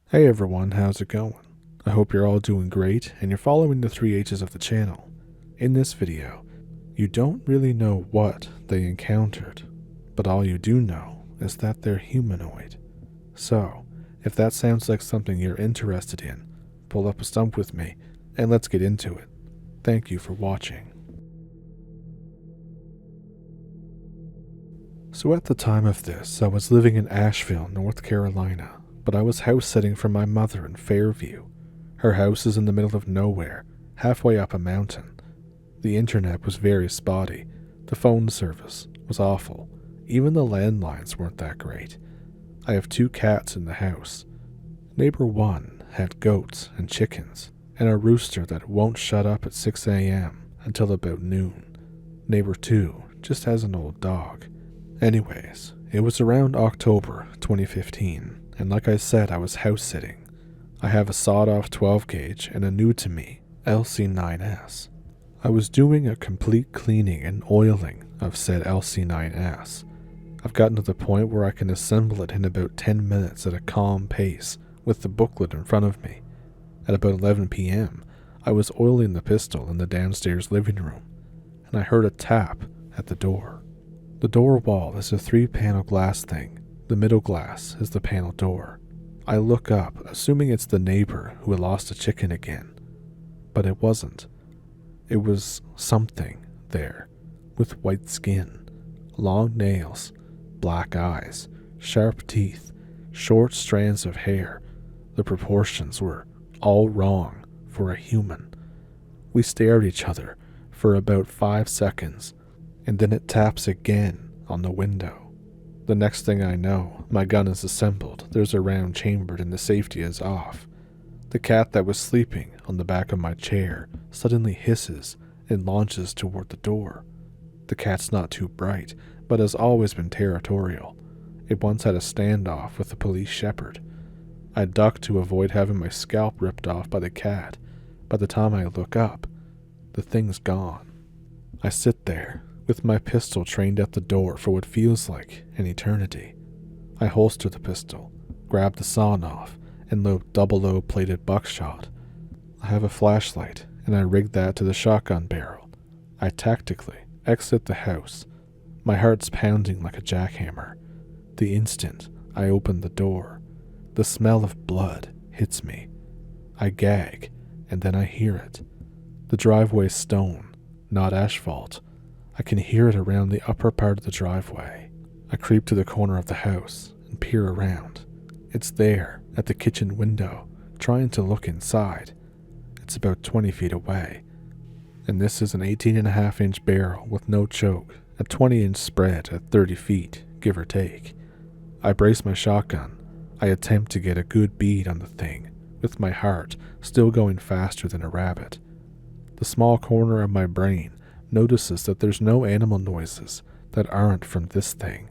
Hey everyone, how's it going? I hope you're all doing great and you're following the 3 H's of the channel. In this video, you don't really know what they encountered, but all you do know is that they're humanoid. So, if that sounds like something you're interested in, pull up a stump with me and let's get into it. Thank you for watching. So at the time of this, I was living in Asheville, North Carolina, but I was house sitting for my mother in Fairview. Her house is in the middle of nowhere, halfway up a mountain. The internet was very spotty, the phone service was awful, even the landlines weren't that great. I have 2 cats in the house. Neighbor 1 had goats and chickens, and a rooster that won't shut up at 6 a.m. until about noon. Neighbor 2 just has an old dog. Anyways, it was around October 2015, and like I said, I was house sitting. I have a sawed-off 12 gauge and a new-to-me LC9S. I was doing a complete cleaning and oiling of said LC9S. I've gotten to the point where I can assemble it in about 10 minutes at a calm pace with the booklet in front of me. At about 11 p.m., I was oiling the pistol in the downstairs living room, and I heard a tap at the door. The door wall is a 3-panel glass thing. The middle glass is the panel door. I look up, assuming it's the neighbor who had lost a chicken again. But it wasn't. It was something there, with white skin, long nails, black eyes, sharp teeth, short strands of hair. The proportions were all wrong for a human. We stare at each other for about 5 seconds, and then it taps again on the window. The next thing I know, my gun is assembled, there's a round chambered, and the safety is off. The cat that was sleeping on the back of my chair suddenly hisses and launches toward the door. The cat's not too bright, but has always been territorial. It once had a standoff with a police shepherd. I duck to avoid having my scalp ripped off by the cat. By the time I look up, the thing's gone. I sit there, with my pistol trained at the door for what feels like an eternity. I holster the pistol, grab the sawn-off, and load double-O plated buckshot. I have a flashlight, and I rig that to the shotgun barrel. I tactically exit the house. My heart's pounding like a jackhammer. The instant I open the door, the smell of blood hits me. I gag, and then I hear it. The driveway's stone, not asphalt. I can hear it around the upper part of the driveway. I creep to the corner of the house and peer around. It's there, at the kitchen window, trying to look inside. It's about 20 feet away. And this is an 18.5-inch barrel with no choke, a 20-inch spread at 30 feet, give or take. I brace my shotgun. I attempt to get a good bead on the thing, with my heart still going faster than a rabbit. The small corner of my brain notices that there's no animal noises that aren't from this thing.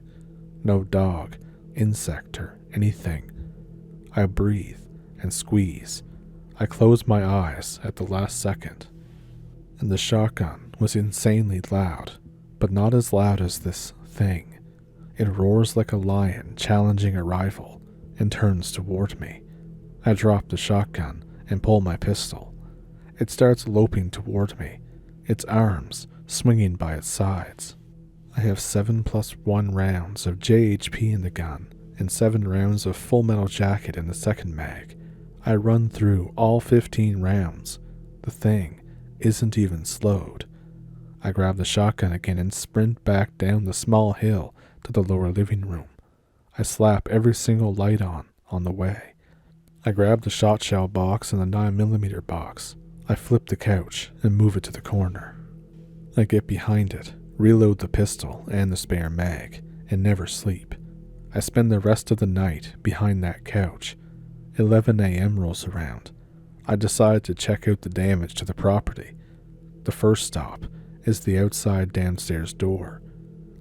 No dog, insect, or anything. I breathe and squeeze. I close my eyes at the last second. And the shotgun was insanely loud, but not as loud as this thing. It roars like a lion challenging a rival and turns toward me. I drop the shotgun and pull my pistol. It starts loping toward me, its arms swinging by its sides. I have 7+1 rounds of JHP in the gun and 7 rounds of full metal jacket in the second mag. I run through all 15 rounds. The thing isn't even slowed. I grab the shotgun again and sprint back down the small hill to the lower living room. I slap every single light on the way. I grab the shot shell box and the 9mm box. I flip the couch and move it to the corner. I get behind it, reload the pistol and the spare mag, and never sleep. I spend the rest of the night behind that couch. 11 a.m. rolls around. I decide to check out the damage to the property. The first stop is the outside downstairs door.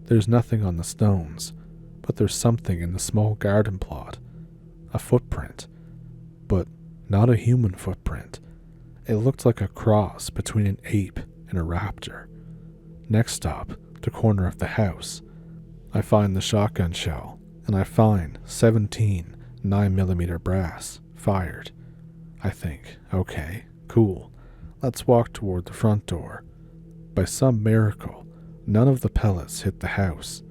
There's nothing on the stones, but there's something in the small garden plot. A footprint, but not a human footprint. It looked like a cross between an ape and a raptor. Next stop, the corner of the house. I find the shotgun shell, and I find 17 9mm brass, fired. I think, okay, cool, let's walk toward the front door. By some miracle, none of the pellets hit the house.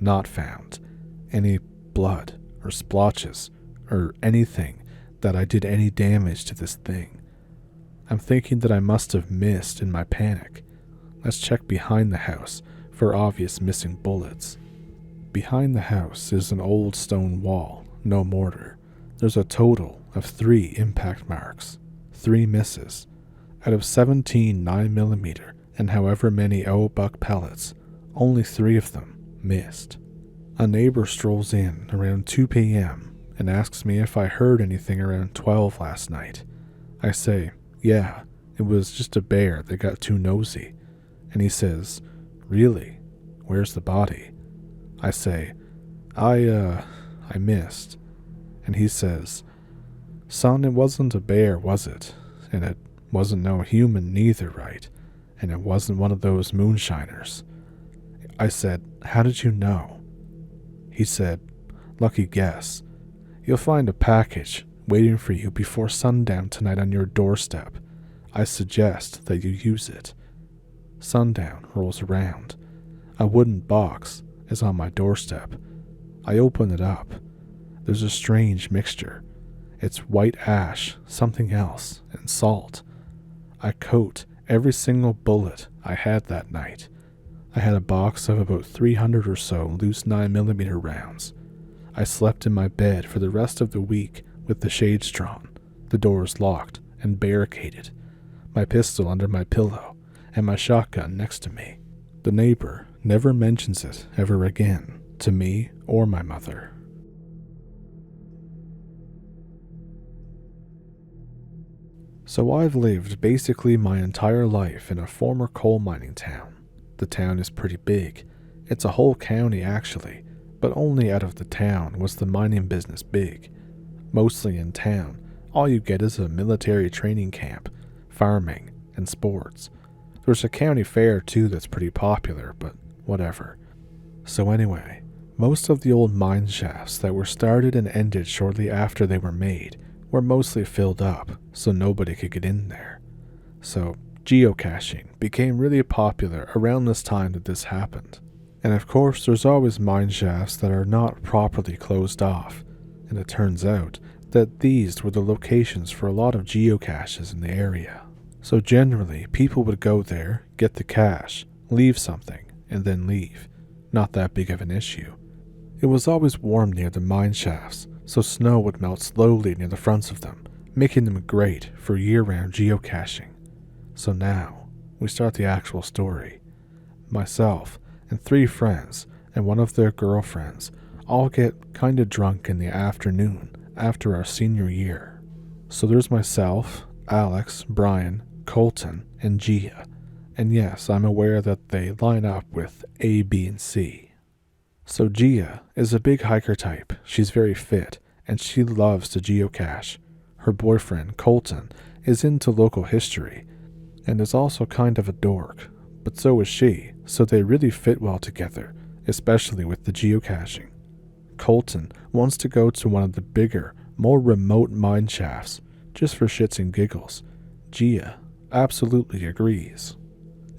Not found any blood or splotches or anything that I did any damage to this thing. I'm thinking that I must have missed in my panic. Let's check behind the house for obvious missing bullets. Behind the house is an old stone wall, no mortar. There's a total of 3 impact marks, 3 misses. Out of 17 9mm and however many buck pellets, only 3 of them missed. A neighbor strolls in around 2 p.m. and asks me if I heard anything around 12 last night. I say, yeah, it was just a bear that got too nosy. And he says, really? Where's the body? I say, I missed. And he says, son, it wasn't a bear, was it? And it wasn't no human neither, right? And it wasn't one of those moonshiners. I said, how did you know? He said, lucky guess. You'll find a package waiting for you before sundown tonight on your doorstep. I suggest that you use it. Sundown rolls around. A wooden box is on my doorstep. I open it up. There's a strange mixture. It's white ash, something else, and salt. I coat every single bullet I had that night. I had a box of about 300 or so loose 9mm rounds. I slept in my bed for the rest of the week with the shades drawn, the doors locked and barricaded, my pistol under my pillow, and my shotgun next to me. The neighbor never mentions it ever again to me or my mother. So I've lived basically my entire life in a former coal mining town. The town is pretty big. It's a whole county actually, but only out of the town was the mining business big. Mostly in town, all you get is a military training camp, farming, and sports. There's a county fair too that's pretty popular, but whatever. So anyway, most of the old mine shafts that were started and ended shortly after they were made were mostly filled up, so nobody could get in there. So geocaching became really popular around this time that this happened. And of course, there's always mine shafts that are not properly closed off, and it turns out that these were the locations for a lot of geocaches in the area. So generally, people would go there, get the cache, leave something, and then leave. Not that big of an issue. It was always warm near the mine shafts, so snow would melt slowly near the fronts of them, making them great for year-round geocaching. So now, we start the actual story. Myself and 3 friends and one of their girlfriends all get kinda drunk in the afternoon after our senior year. So there's myself, Alex, Brian, Colton, and Gia. And yes, I'm aware that they line up with A, B, and C. So Gia is a big hiker type. She's very fit, and she loves to geocache. Her boyfriend, Colton, is into local history, and is also kind of a dork, but so is she, so they really fit well together, especially with the geocaching. Colton wants to go to one of the bigger, more remote mine shafts, just for shits and giggles. Gia absolutely agrees.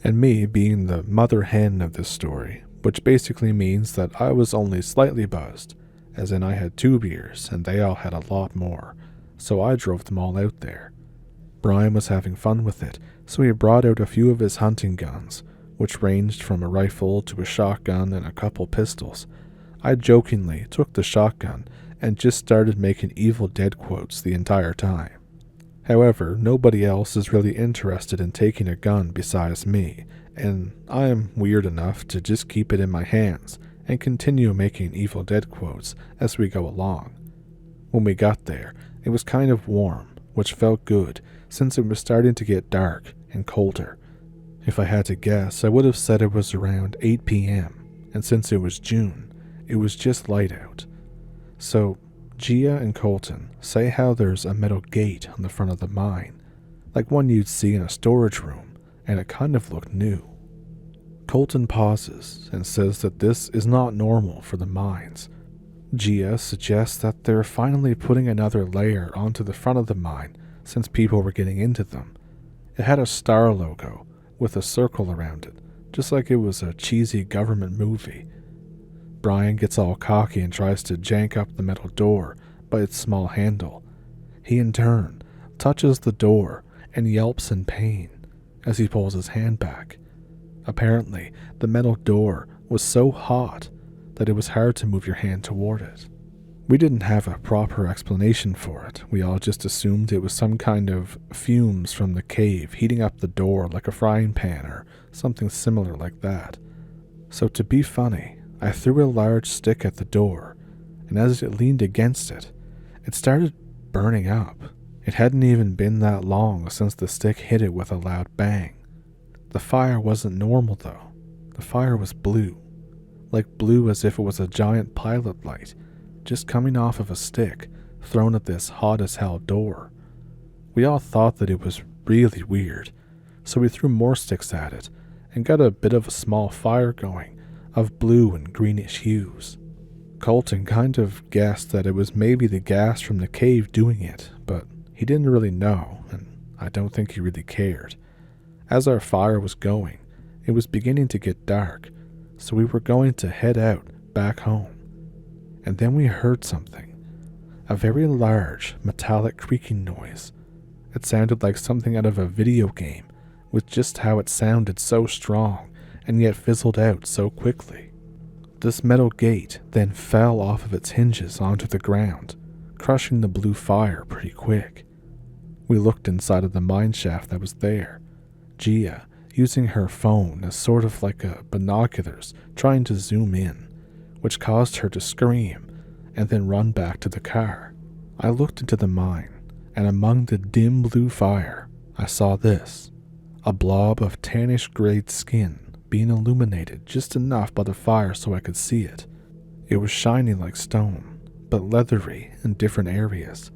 And me being the mother hen of this story, which basically means that I was only slightly buzzed, as in I had 2 beers and they all had a lot more, so I drove them all out there. Brian was having fun with it, so he brought out a few of his hunting guns, which ranged from a rifle to a shotgun and a couple pistols. I jokingly took the shotgun and just started making Evil Dead quotes the entire time. However, nobody else is really interested in taking a gun besides me, and I am weird enough to just keep it in my hands and continue making Evil Dead quotes as we go along. When we got there, it was kind of warm, which felt good since it was starting to get dark and colder. If I had to guess, I would have said it was around 8 p.m., and since it was June, it was just light out. So Gia and Colton say how there's a metal gate on the front of the mine, like one you'd see in a storage room, and it kind of looked new. Colton pauses and says that this is not normal for the mines. Gia suggests that they're finally putting another layer onto the front of the mine since people were getting into them. It had a star logo with a circle around it, just like it was a cheesy government movie. Brian gets all cocky and tries to jank up the metal door by its small handle. He in turn touches the door and yelps in pain as he pulls his hand back. Apparently, the metal door was so hot that it was hard to move your hand toward it. We didn't have a proper explanation for it. We all just assumed it was some kind of fumes from the cave heating up the door like a frying pan or something similar like that. So to be funny, I threw a large stick at the door, and as it leaned against it, it started burning up. It hadn't even been that long since the stick hit it with a loud bang. The fire wasn't normal though. The fire was blue. Like blue as if it was a giant pilot light, just coming off of a stick thrown at this hot as hell door. We all thought that it was really weird, so we threw more sticks at it and got a bit of a small fire going of blue and greenish hues. Colton kind of guessed that it was maybe the gas from the cave doing it, but he didn't really know, and I don't think he really cared. As our fire was going, it was beginning to get dark, so we were going to head out back home. And then we heard something, a very large metallic creaking noise. It sounded like something out of a video game, with just how it sounded so strong and yet fizzled out so quickly. This metal gate then fell off of its hinges onto the ground, crushing the blue fire pretty quick. We looked inside of the mine shaft that was there, Gia using her phone as sort of like a binoculars trying to zoom in, which caused her to scream and then run back to the car. I looked into the mine, and among the dim blue fire, I saw this, a blob of tannish-grayed skin being illuminated just enough by the fire so I could see it. It was shiny like stone, but leathery in different areas.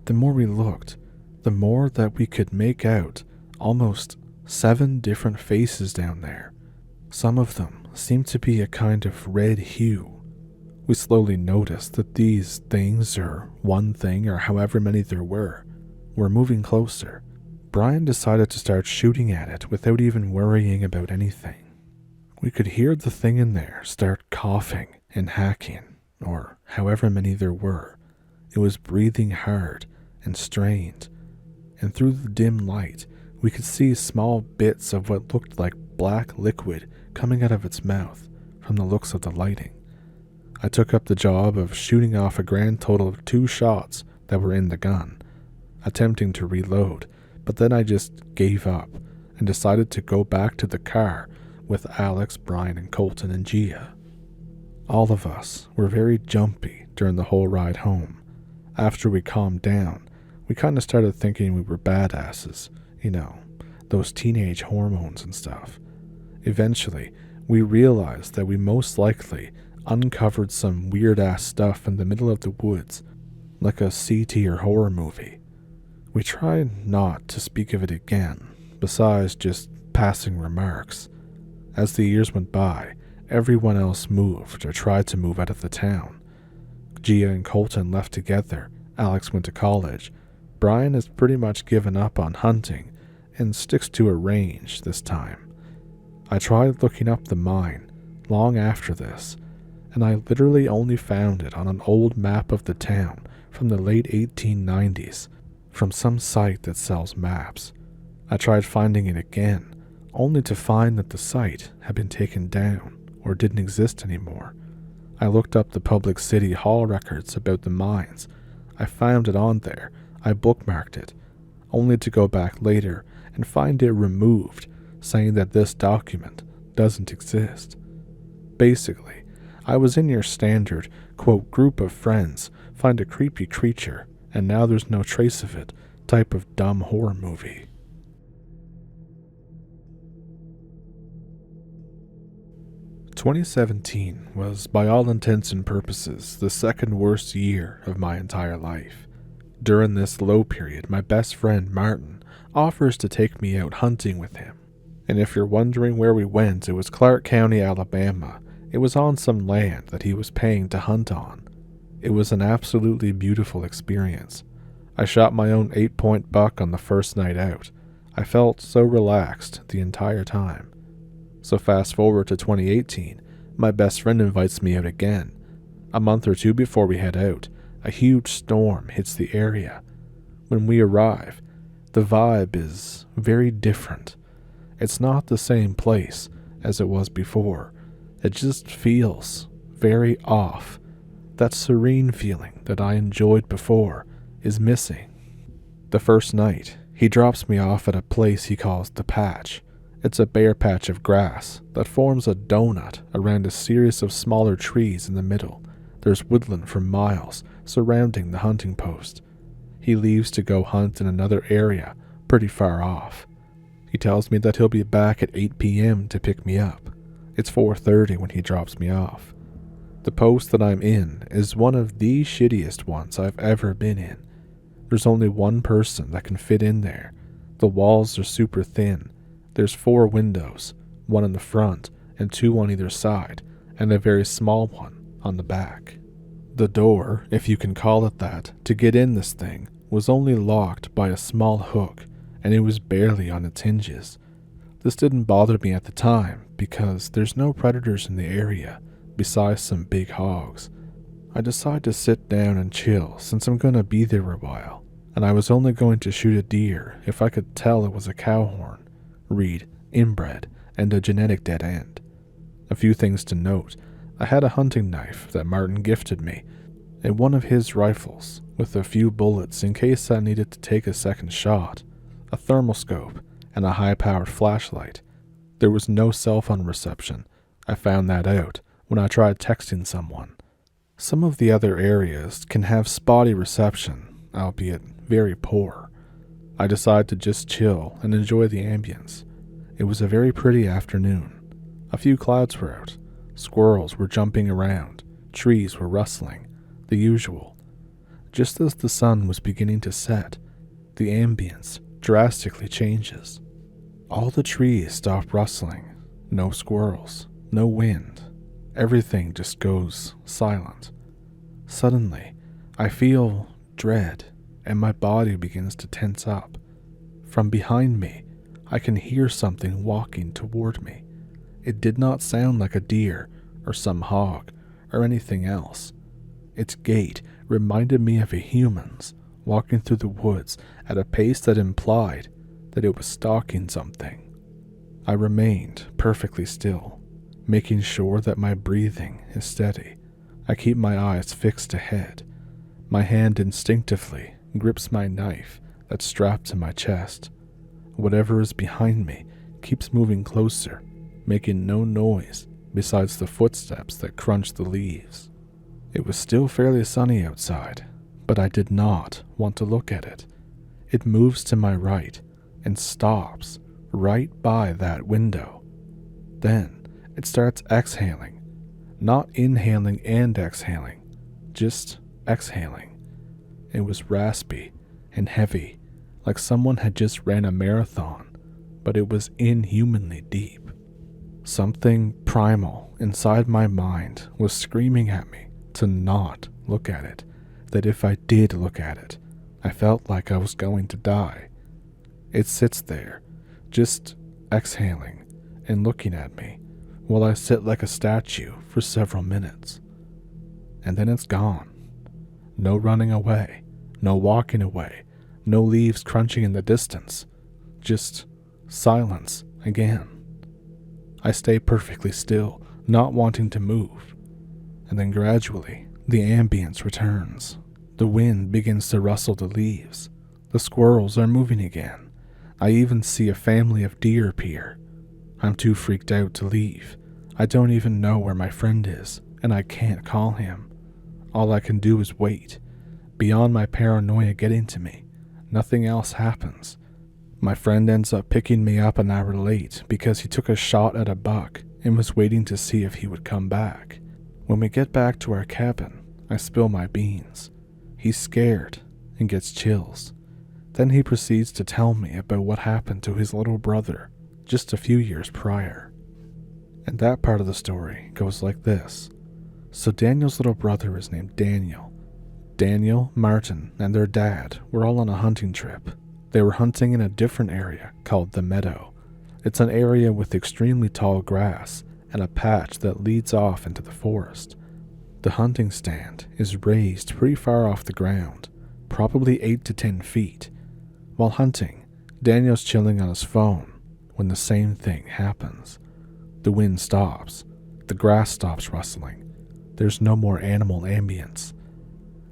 The more we looked, the more that we could make out almost 7 different faces down there. Some of them seemed to be a kind of red hue. We slowly noticed that these things, or one thing, or however many there were moving closer. Brian decided to start shooting at it without even worrying about anything. We could hear the thing in there start coughing and hacking, or however many there were. It was breathing hard and strained, and through the dim light, we could see small bits of what looked like black liquid coming out of its mouth from the looks of the lighting. I took up the job of shooting off a grand total of 2 shots that were in the gun, attempting to reload, but then I just gave up and decided to go back to the car with Alex, Brian, and Colton and Gia. All of us were very jumpy during the whole ride home. After we calmed down, we kind of started thinking we were badasses, you know, those teenage hormones and stuff. Eventually, we realized that we most likely uncovered some weird-ass stuff in the middle of the woods, like a C-tier horror movie. We tried not to speak of it again, besides just passing remarks. As the years went by, everyone else moved or tried to move out of the town. Gia and Colton left together, Alex went to college, Brian has pretty much given up on hunting and sticks to a range this time. I tried looking up the mine long after this, and I literally only found it on an old map of the town from the late 1890s from some site that sells maps. I tried finding it again, only to find that the site had been taken down or didn't exist anymore. I looked up the public city hall records about the mines. I found it on there. I bookmarked it, only to go back later and find it removed, saying that this document doesn't exist. Basically, I was in your standard, quote, group of friends, find a creepy creature, and now there's no trace of it, type of dumb horror movie. "2017 was, by all intents and purposes, the second worst year of my entire life. During this low period, my best friend Martin offers to take me out hunting with him. And if you're wondering where we went, it was Clark County, Alabama. It was on some land that he was paying to hunt on. It was an absolutely beautiful experience. I shot my own 8-point buck on the first night out. I felt so relaxed the entire time. So fast forward to 2018, my best friend invites me out again. A month or two before we head out, a huge storm hits the area. When we arrive, the vibe is very different. It's not the same place as it was before. It just feels very off. That serene feeling that I enjoyed before is missing. The first night, he drops me off at a place he calls the Patch. It's a bare patch of grass that forms a donut around a series of smaller trees in the middle. There's woodland for miles surrounding the hunting post. He leaves to go hunt in another area pretty far off. He tells me that he'll be back at 8 p.m. to pick me up. It's 4:30 when he drops me off. The post that I'm in is one of the shittiest ones I've ever been in. There's only one person that can fit in there. The walls are super thin. There's 4 windows, one in the front and 2 on either side, and a very small one on the back. The door, if you can call it that, to get in this thing was only locked by a small hook, and it was barely on its hinges. This didn't bother me at the time because there's no predators in the area besides some big hogs. I decide to sit down and chill since I'm gonna be there a while, and I was only going to shoot a deer if I could tell it was a cow horn. Read inbred and a genetic dead end. A few things to note: I had a hunting knife that Martin gifted me, and one of his rifles with a few bullets in case I needed to take a second shot, a thermal scope, and a high-powered flashlight. There was no cell phone reception. I found that out when I tried texting someone. Some of the other areas can have spotty reception, albeit very poor. I decided to just chill and enjoy the ambience. It was a very pretty afternoon. A few clouds were out. Squirrels were jumping around. Trees were rustling. The usual. Just as the sun was beginning to set, the ambience drastically changes. All the trees stop rustling. No squirrels. No wind. Everything just goes silent. Suddenly, I feel dread, and my body begins to tense up. From behind me, I can hear something walking toward me. It did not sound like a deer or some hog or anything else. Its gait reminded me of a human's walking through the woods at a pace that implied that it was stalking something. I remained perfectly still, making sure that my breathing is steady. I keep my eyes fixed ahead. My hand instinctively grips my knife that's strapped to my chest. Whatever is behind me keeps moving closer, making no noise besides the footsteps that crunch the leaves. It was still fairly sunny outside, but I did not want to look at it. It moves to my right and stops right by that window. Then it starts exhaling, not inhaling and exhaling, just exhaling. It was raspy and heavy, like someone had just ran a marathon, but it was inhumanly deep. Something primal inside my mind was screaming at me to not look at it, that if I did look at it, I felt like I was going to die. It sits there, just exhaling and looking at me, while I sit like a statue for several minutes. And then it's gone. No running away, no walking away, no leaves crunching in the distance, just silence again. I stay perfectly still, not wanting to move, and then gradually the ambience returns. The wind begins to rustle the leaves. The squirrels are moving again. I even see a family of deer appear. I'm too freaked out to leave. I don't even know where my friend is, and I can't call him. All I can do is wait. Beyond my paranoia getting to me, nothing else happens. My friend ends up picking me up an hour late because he took a shot at a buck and was waiting to see if he would come back. When we get back to our cabin, I spill my beans. He's scared and gets chills. Then he proceeds to tell me about what happened to his little brother just a few years prior. And that part of the story goes like this. So Daniel's little brother is named Daniel, Daniel, Martin, and their dad were all on a hunting trip. They were hunting in a different area called the Meadow. It's an area with extremely tall grass and a patch that leads off into the forest. The hunting stand is raised pretty far off the ground, probably 8 to 10 feet. While hunting, Daniel's chilling on his phone when the same thing happens. The wind stops, the grass stops rustling, there's no more animal ambience.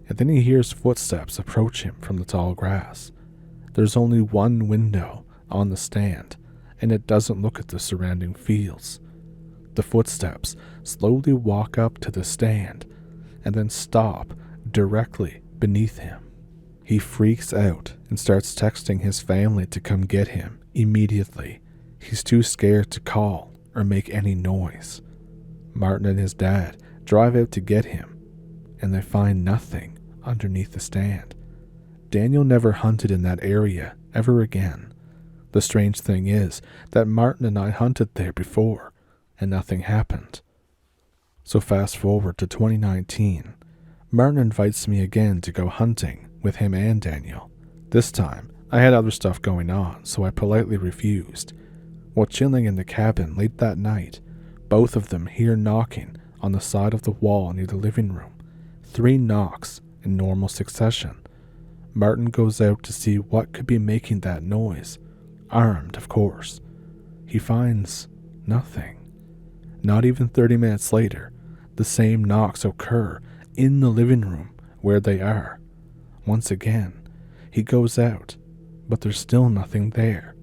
And then he hears footsteps approach him from the tall grass. There's only one window on the stand, and it doesn't look at the surrounding fields. The footsteps slowly walk up to the stand and then stop directly beneath him. He freaks out and starts texting his family to come get him immediately. He's too scared to call or make any noise. Martin and his dad drive out to get him, and they find nothing underneath the stand. Daniel never hunted in that area ever again. The strange thing is that Martin and I hunted there before, and nothing happened. So fast forward to 2019. Martin invites me again to go hunting with him and Daniel. This time, I had other stuff going on, so I politely refused. While chilling in the cabin late that night, both of them hear knocking on the side of the wall near the living room. 3 knocks in normal succession. Martin goes out to see what could be making that noise, armed, of course. He finds nothing. Not even 30 minutes later, the same knocks occur in the living room where they are. Once again, he goes out, but there's still nothing there.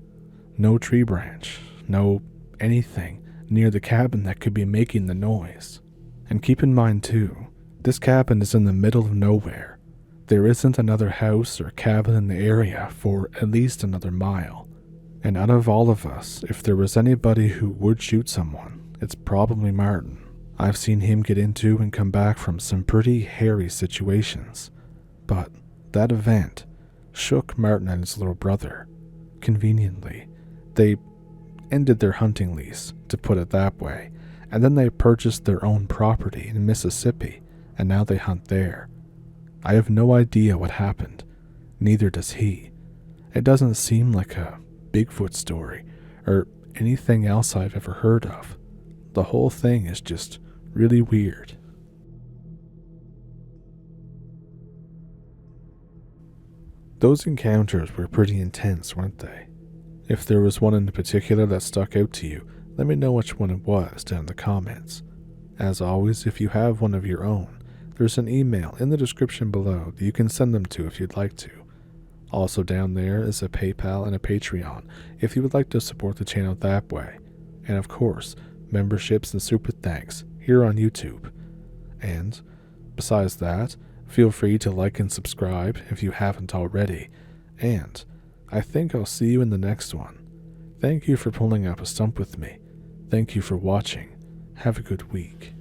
No tree branch, no anything near the cabin that could be making the noise. And keep in mind too, this cabin is in the middle of nowhere. There isn't another house or cabin in the area for at least another mile. And out of all of us, if there was anybody who would shoot someone, it's probably Martin. I've seen him get into and come back from some pretty hairy situations. But that event shook Martin and his little brother. Conveniently, they ended their hunting lease, to put it that way, and then they purchased their own property in Mississippi, and now they hunt there. I have no idea what happened, neither does he. It doesn't seem like a Bigfoot story, or anything else I've ever heard of. The whole thing is just really weird. Those encounters were pretty intense, weren't they? If there was one in particular that stuck out to you, let me know which one it was down in the comments. As always, if you have one of your own, there's an email in the description below that you can send them to if you'd like to. Also down there is a PayPal and a Patreon if you would like to support the channel that way. And of course, memberships and super thanks here on YouTube. And besides that, feel free to like and subscribe if you haven't already. And I think I'll see you in the next one. Thank you for pulling up a stump with me. Thank you for watching. Have a good week.